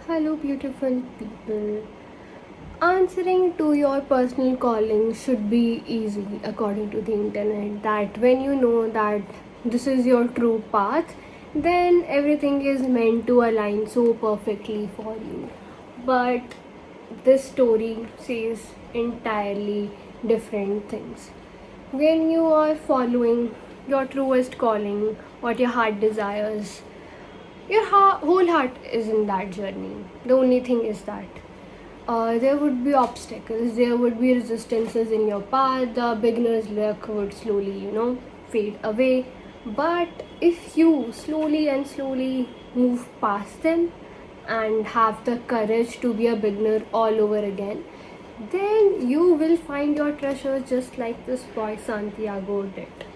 Hello, beautiful people. Answering to your personal calling should be easy, according to the internet. That when you know that this is your true path, then everything is meant to align so perfectly for you. But this story says entirely different things. When you are following your truest calling, what your heart desires, your whole heart is in that journey. The only thing is that there would be obstacles, there would be resistances in your path, the beginner's luck would slowly, fade away. But if you slowly and slowly move past them and have the courage to be a beginner all over again, then you will find your treasure just like this boy Santiago did.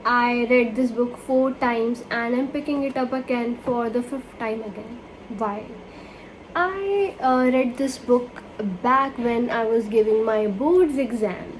I read this book 4 times and I'm picking it up again for the fifth time again. Why? I read this book back when I was giving my boards exam.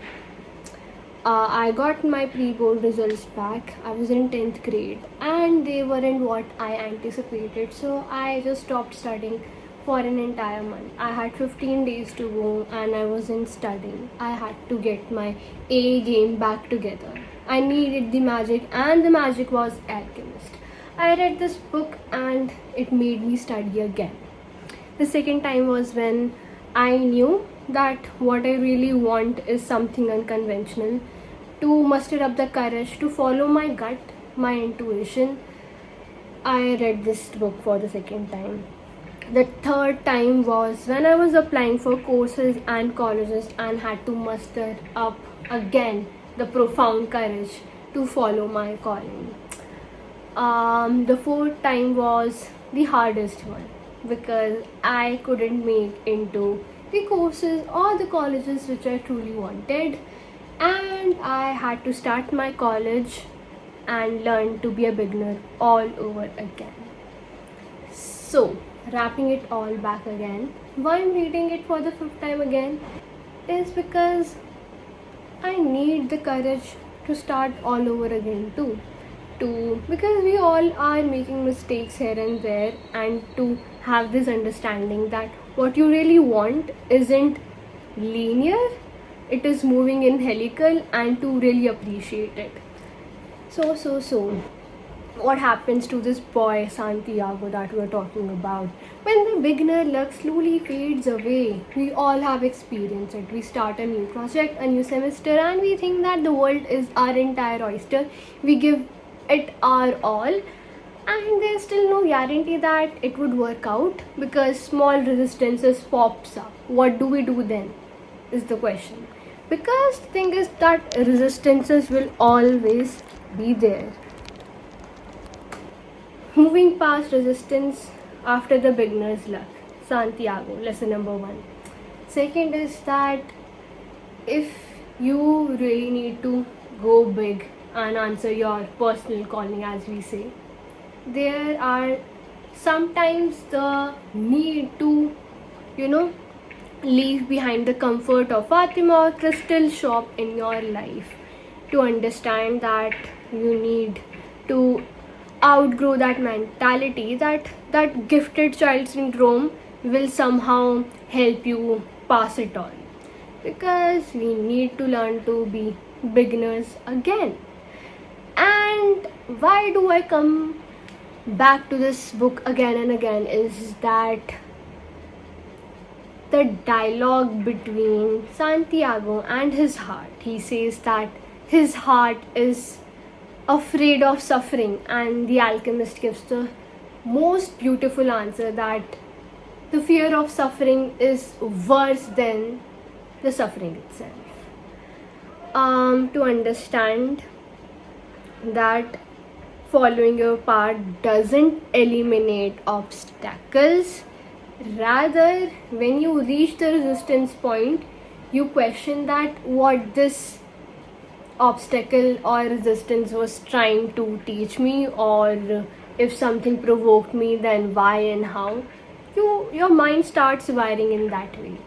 I got my pre-board results back. I was in 10th grade and they weren't what I anticipated. So I just stopped studying for an entire month. I had 15 days to go and I wasn't studying. I had to get my A game back together. I needed the magic and the magic was Alchemist. I read this book and it made me study again. The second time was when I knew that what I really want is something unconventional. To muster up the courage to follow my gut, my intuition, I read this book for the second time. The third time was when I was applying for courses and colleges and had to muster up again the profound courage to follow my calling. The fourth time was the hardest one because I couldn't make into the courses or the colleges which I truly wanted, and I had to start my college and learn to be a beginner all over again. So, wrapping it all back again, why I'm reading it for the fifth time again is because I need the courage to start all over again too. Because we all are making mistakes here and there, and to have this understanding that what you really want isn't linear, it is moving in helical, and to really appreciate it. So what happens to this boy Santiago that we're talking about? When the beginner luck slowly fades away, we all have experienced it. We start a new project, a new semester, and we think that the world is our entire oyster. We give it our all, and there's still no guarantee that it would work out because small resistances pops up. What do we do then is the question. Because the thing is that resistances will always be there. Moving past resistance after the beginner's luck. Santiago, lesson number 1. Second is that if you really need to go big and answer your personal calling, as we say, there are sometimes the need to, leave behind the comfort of Fatima or Crystal shop in your life to understand that you need to outgrow that mentality, that gifted child syndrome will somehow help you pass it on, because we need to learn to be beginners again. And why do I come back to this book again and again is that the dialogue between Santiago and his heart. He says that his heart is afraid of suffering, and the alchemist gives the most beautiful answer that the fear of suffering is worse than the suffering itself. To understand that following your path doesn't eliminate obstacles, rather when you reach the resistance point, you question that what this obstacle or resistance was trying to teach me, or if something provoked me, then why and how. Your mind starts wiring in that way.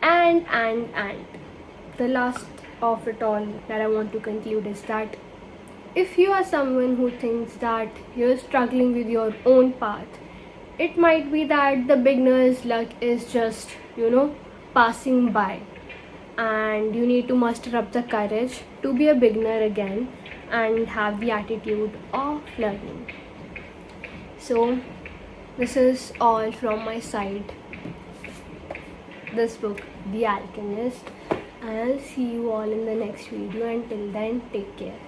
And the last of it all that I want to conclude is that if you are someone who thinks that you're struggling with your own path, it might be that the beginner's luck is just, passing by, and you need to muster up the courage to be a beginner again and have the attitude of learning. So, this is all from my side. This book, The Alchemist. I'll see you all in the next video. Until then, take care.